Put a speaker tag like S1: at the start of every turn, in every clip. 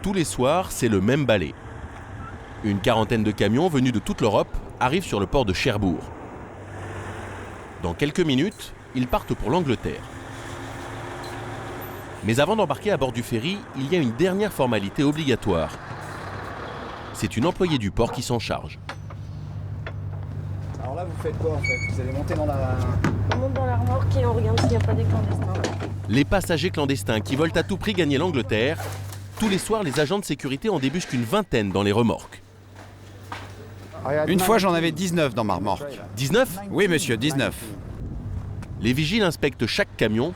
S1: Tous les soirs, c'est le même balai. Une quarantaine de camions venus de toute l'Europe arrivent sur le port de Cherbourg. Dans quelques minutes, ils partent pour l'Angleterre. Mais avant d'embarquer à bord du ferry, il y a une dernière formalité obligatoire. C'est une employée du port qui s'en charge.
S2: Alors là, vous faites quoi en fait? Vous allez monter dans la...
S3: On monte dans la remorque et on regarde s'il n'y a pas des clandestins.
S1: Les passagers clandestins qui veulent à tout prix gagner l'Angleterre, tous les soirs, les agents de sécurité en débusquent une vingtaine dans les remorques.
S2: Une fois, j'en avais 19 dans ma remorque.
S1: 19 ?
S2: Oui, monsieur, 19.
S1: Les vigiles inspectent chaque camion.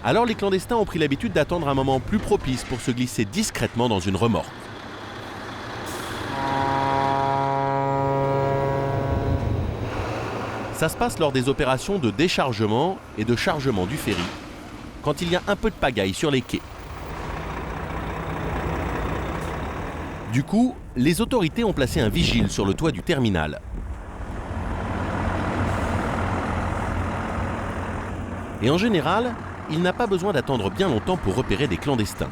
S1: Alors les clandestins ont pris l'habitude d'attendre un moment plus propice pour se glisser discrètement dans une remorque. Ça se passe lors des opérations de déchargement et de chargement du ferry, quand il y a un peu de pagaille sur les quais. Du coup, les autorités ont placé un vigile sur le toit du terminal. Et en général, il n'a pas besoin d'attendre bien longtemps pour repérer des clandestins.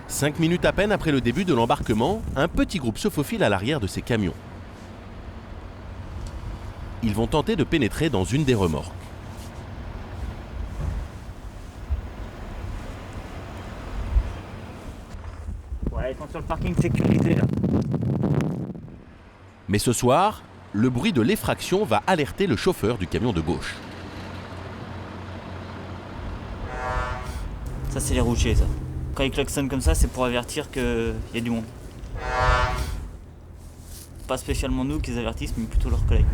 S1: 5 minutes à peine après le début de l'embarquement, un petit groupe se faufile à l'arrière de ces camions. Ils vont tenter de pénétrer dans une des remorques.
S4: Ouais, ils sont sur le parking sécurité là.
S1: Mais ce soir, le bruit de l'effraction va alerter le chauffeur du camion de gauche.
S4: Ça c'est les routiers ça. Quand ils klaxonnent comme ça, c'est pour avertir qu'il y a du monde. Pas spécialement nous qui les avertissent, mais plutôt leurs collègues.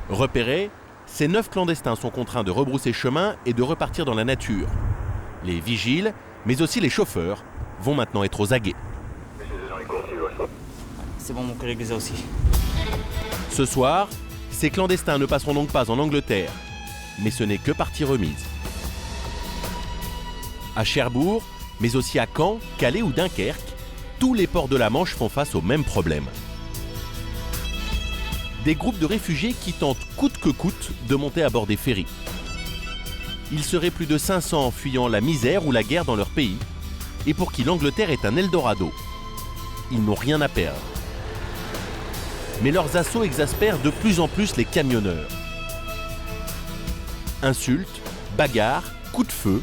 S1: Repérés, ces 9 clandestins sont contraints de rebrousser chemin et de repartir dans la nature. Les vigiles, mais aussi les chauffeurs, vont maintenant être aux aguets.
S4: C'est bon, mon collègue les a aussi.
S1: Ce soir, ces clandestins ne passeront donc pas en Angleterre, mais ce n'est que partie remise. À Cherbourg, mais aussi à Caen, Calais ou Dunkerque, tous les ports de la Manche font face au même problème. Des groupes de réfugiés qui tentent coûte que coûte de monter à bord des ferries. Ils seraient plus de 500 fuyant la misère ou la guerre dans leur pays, et pour qui l'Angleterre est un Eldorado. Ils n'ont rien à perdre. Mais leurs assauts exaspèrent de plus en plus les camionneurs. Insultes, bagarres, coups de feu.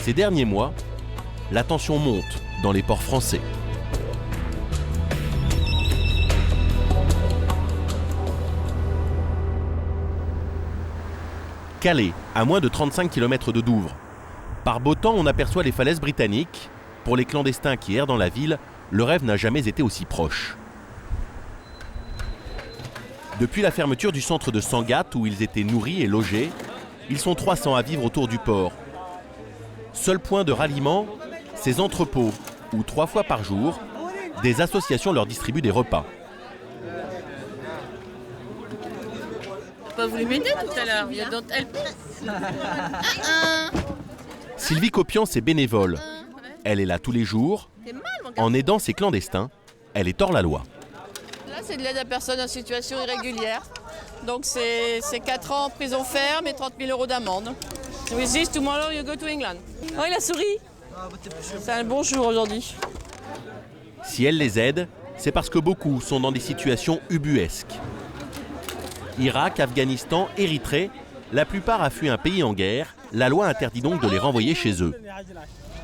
S1: Ces derniers mois, la tension monte dans les ports français. Calais, à moins de 35 km de Douvres. Par beau temps, on aperçoit les falaises britanniques. Pour les clandestins qui errent dans la ville, le rêve n'a jamais été aussi proche. Depuis la fermeture du centre de Sangatte, où ils étaient nourris et logés, ils sont 300 à vivre autour du port. Seul point de ralliement, ces entrepôts, où 3 fois par jour, des associations leur distribuent des repas.
S5: Vous voulez m'aider tout à l'heure? You don't help me?
S1: Sylvie Copian, c'est bénévole. Elle est là tous les jours. En aidant ces clandestins, elle est hors la loi.
S5: Là, c'est de l'aide à personnes en situation irrégulière. Donc, c'est 4 ans en prison ferme et 30 000 € d'amende. With this, tomorrow you go to England. Oh, il a souri. C'est un bon jour aujourd'hui.
S1: Si elle les aide, c'est parce que beaucoup sont dans des situations ubuesques. Irak, Afghanistan, Érythrée, la plupart a fui un pays en guerre. La loi interdit donc de les renvoyer chez eux.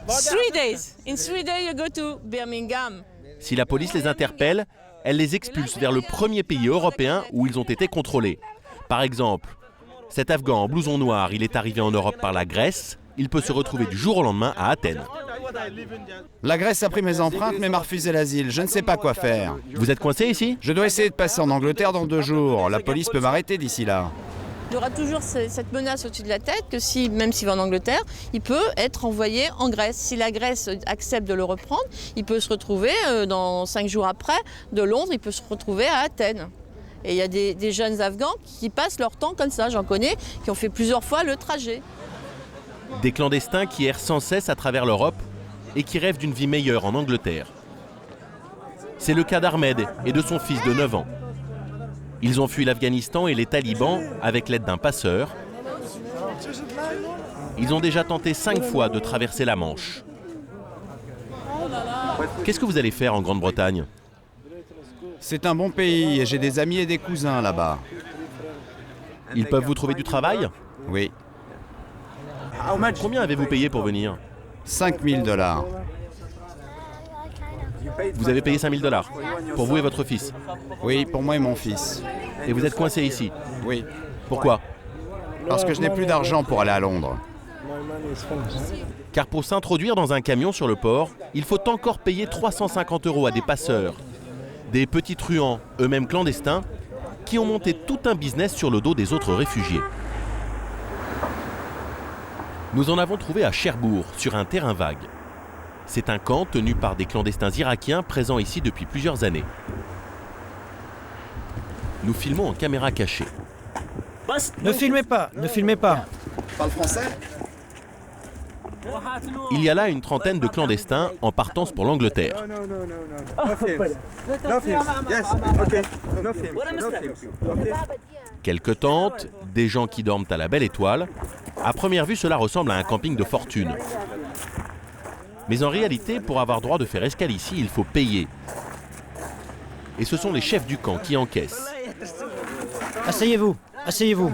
S5: 3 days. In 3 days, you go to Birmingham.
S1: Si la police les interpelle, elle les expulse vers le premier pays européen où ils ont été contrôlés. Par exemple, cet Afghan en blouson noir, il est arrivé en Europe par la Grèce. Il peut se retrouver du jour au lendemain à Athènes.
S2: La Grèce a pris mes empreintes mais m'a refusé l'asile. Je ne sais pas quoi faire.
S1: Vous êtes coincé ici?
S2: Je dois essayer de passer en Angleterre dans 2 jours. La police peut m'arrêter d'ici là.
S5: Il y aura toujours cette menace au-dessus de la tête que même s'il va en Angleterre, il peut être envoyé en Grèce. Si la Grèce accepte de le reprendre, il peut se retrouver, dans 5 jours après, de Londres, il peut se retrouver à Athènes. Et il y a des jeunes Afghans qui passent leur temps comme ça, j'en connais, qui ont fait plusieurs fois le trajet.
S1: Des clandestins qui errent sans cesse à travers l'Europe et qui rêvent d'une vie meilleure en Angleterre. C'est le cas d'Ahmed et de son fils de 9 ans. Ils ont fui l'Afghanistan et les talibans avec l'aide d'un passeur. Ils ont déjà tenté 5 fois de traverser la Manche. Qu'est-ce que vous allez faire en Grande-Bretagne?
S2: C'est un bon pays et j'ai des amis et des cousins là-bas.
S1: Ils peuvent vous trouver du travail?
S2: Oui,
S1: Combien avez-vous payé pour venir?
S2: 5 000 $.
S1: Vous avez payé 5 000 $, pour vous et votre fils.
S2: Oui, pour moi et mon fils.
S1: Et vous êtes coincé ici.
S2: Oui,
S1: Pourquoi?
S2: parce que je n'ai plus d'argent pour aller à Londres.
S1: Car pour s'introduire dans un camion sur le port, il faut encore payer 350 € à des passeurs, des petits truands, eux-mêmes clandestins, qui ont monté tout un business sur le dos des autres réfugiés. Nous en avons trouvé à Cherbourg, sur un terrain vague. C'est un camp tenu par des clandestins irakiens présents ici depuis plusieurs années. Nous filmons en caméra cachée.
S6: Ne filmez pas, ne filmez pas.
S2: Parle français?
S1: Il y a là une trentaine de clandestins en partance pour l'Angleterre. Quelques tentes, des gens qui dorment à la belle étoile. À première vue, cela ressemble à un camping de fortune. Mais en réalité, pour avoir droit de faire escale ici, il faut payer. Et ce sont les chefs du camp qui encaissent.
S6: Asseyez-vous, asseyez-vous.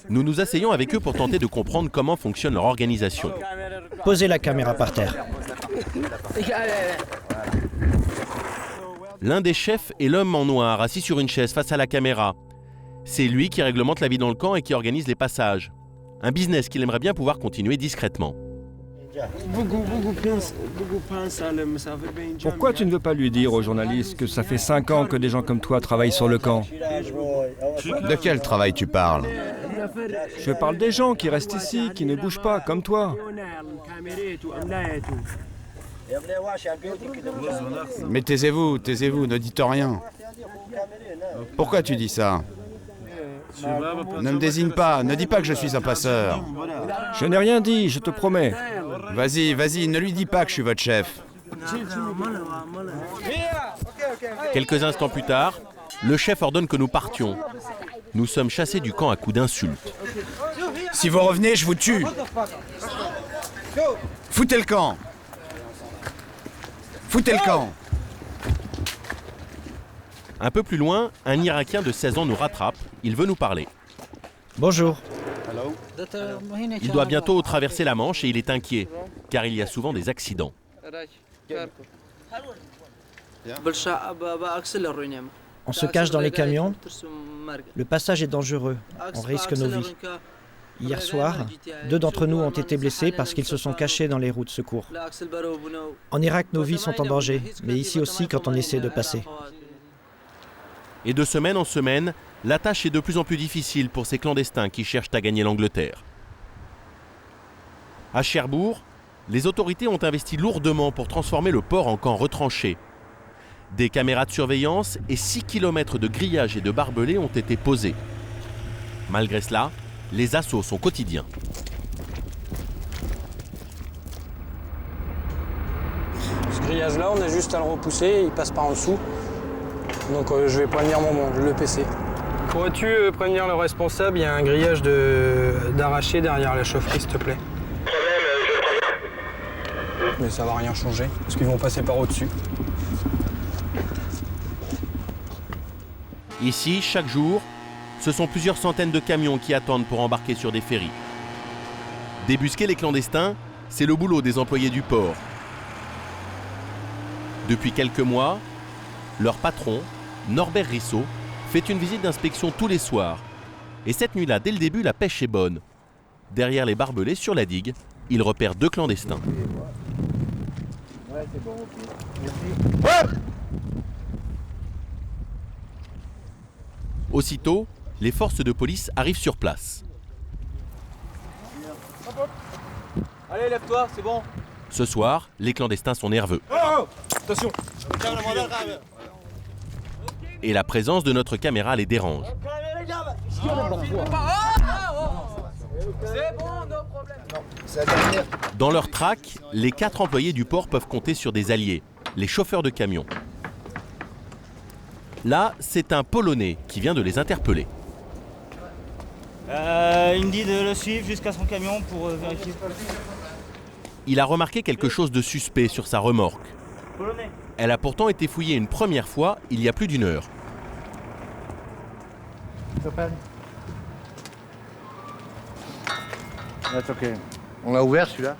S1: Nous nous asseyons avec eux pour tenter de comprendre comment fonctionne leur organisation.
S6: Posez la caméra par terre.
S1: L'un des chefs est l'homme en noir, assis sur une chaise face à la caméra. C'est lui qui réglemente la vie dans le camp et qui organise les passages. Un business qu'il aimerait bien pouvoir continuer discrètement.
S7: Pourquoi tu ne veux pas lui dire aux journalistes que ça fait 5 ans que des gens comme toi travaillent sur le camp?
S2: De quel travail tu parles?
S7: Je parle des gens qui restent ici, qui ne bougent pas, comme toi.
S2: Mais taisez-vous, taisez-vous, ne dites rien. Pourquoi tu dis ça? Ne me désigne pas, ne dis pas que je suis un passeur.
S7: Je n'ai rien dit, je te promets.
S2: Vas-y, vas-y, ne lui dis pas que je suis votre chef.
S1: Quelques instants plus tard, le chef ordonne que nous partions. Nous sommes chassés du camp à coups d'insultes.
S2: Si vous revenez, je vous tue. Foutez le camp. Foutez le camp.
S1: Un peu plus loin, un Irakien de 16 ans nous rattrape. Il veut nous parler.
S6: Bonjour.
S1: Il doit bientôt traverser la Manche et il est inquiet, car il y a souvent des accidents.
S6: On se cache dans les camions. Le passage est dangereux. On risque nos vies. Hier soir, 2 d'entre nous ont été blessés parce qu'ils se sont cachés dans les roues de secours. En Irak, nos vies sont en danger, mais ici aussi quand on essaie de passer.
S1: Et de semaine en semaine, la tâche est de plus en plus difficile pour ces clandestins qui cherchent à gagner l'Angleterre. À Cherbourg, les autorités ont investi lourdement pour transformer le port en camp retranché. Des caméras de surveillance et 6 km de grillage et de barbelés ont été posés. Malgré cela, les assauts sont quotidiens.
S8: Ce grillage-là, on a juste à le repousser, il passe par en dessous. Donc je vais prévenir le PC. Pourrais-tu prévenir le responsable, il y a un grillage d'arraché derrière la chaufferie, s'il te plaît. Mais ça va rien changer, parce qu'ils vont passer par au-dessus.
S1: Ici, chaque jour, ce sont plusieurs centaines de camions qui attendent pour embarquer sur des ferries. Débusquer les clandestins, c'est le boulot des employés du port. Depuis quelques mois, leur patron, Norbert Rissot, fait une visite d'inspection tous les soirs. Et cette nuit-là, dès le début, la pêche est bonne. Derrière les barbelés, sur la digue, il repère 2 clandestins. Aussitôt, les forces de police arrivent sur place.
S9: Allez, lève-toi, c'est bon.
S1: Ce soir, les clandestins sont nerveux.
S9: Oh, attention.
S1: Et la présence de notre caméra les dérange. Dans leur traque, les 4 employés du port peuvent compter sur des alliés, les chauffeurs de camions. Là, c'est un Polonais qui vient de les interpeller.
S4: Il me dit de le suivre jusqu'à son camion pour vérifier.
S1: il a remarqué quelque chose de suspect sur sa remorque. Elle a pourtant été fouillée une première fois il y a plus d'1 heure.
S10: On l'a ouvert celui-là.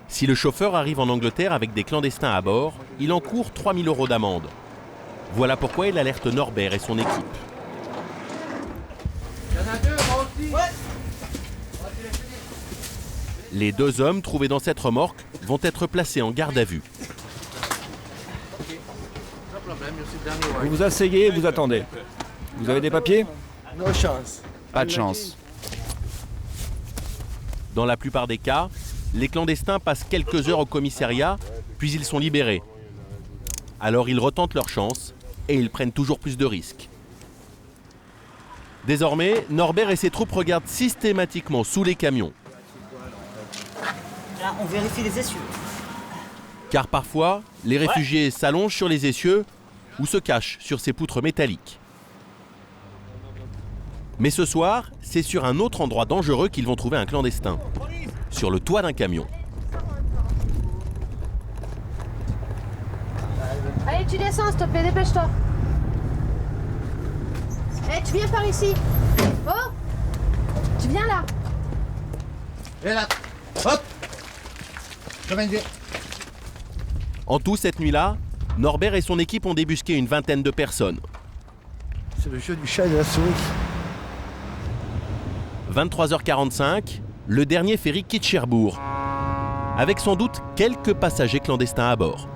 S1: Si le chauffeur arrive en Angleterre avec des clandestins à bord, il encourt 3 000 € d'amende. Voilà pourquoi il alerte Norbert et son équipe. Les 2 hommes trouvés dans cette remorque vont être placés en garde à vue.
S7: Vous vous asseyez et vous attendez. Vous avez des papiers?
S2: Pas de chance.
S1: Dans la plupart des cas, les clandestins passent quelques heures au commissariat, puis ils sont libérés. Alors ils retentent leur chance et ils prennent toujours plus de risques. Désormais, Norbert et ses troupes regardent systématiquement sous les camions.
S4: Là, on vérifie les essieux.
S1: Car parfois, les réfugiés s'allongent sur les essieux ou se cachent sur ces poutres métalliques. Mais ce soir, c'est sur un autre endroit dangereux qu'ils vont trouver un clandestin. Sur le toit d'un camion.
S3: Allez, tu descends, s'il te plaît, dépêche-toi. Eh, tu viens par ici. Oh, tu viens là.
S10: Et là, hop.
S1: En tout, cette nuit-là, Norbert et son équipe ont débusqué une vingtaine de personnes.
S10: C'est le jeu du chat et de la souris.
S1: 23h45, le dernier ferry quitte Cherbourg, avec sans doute quelques passagers clandestins à bord.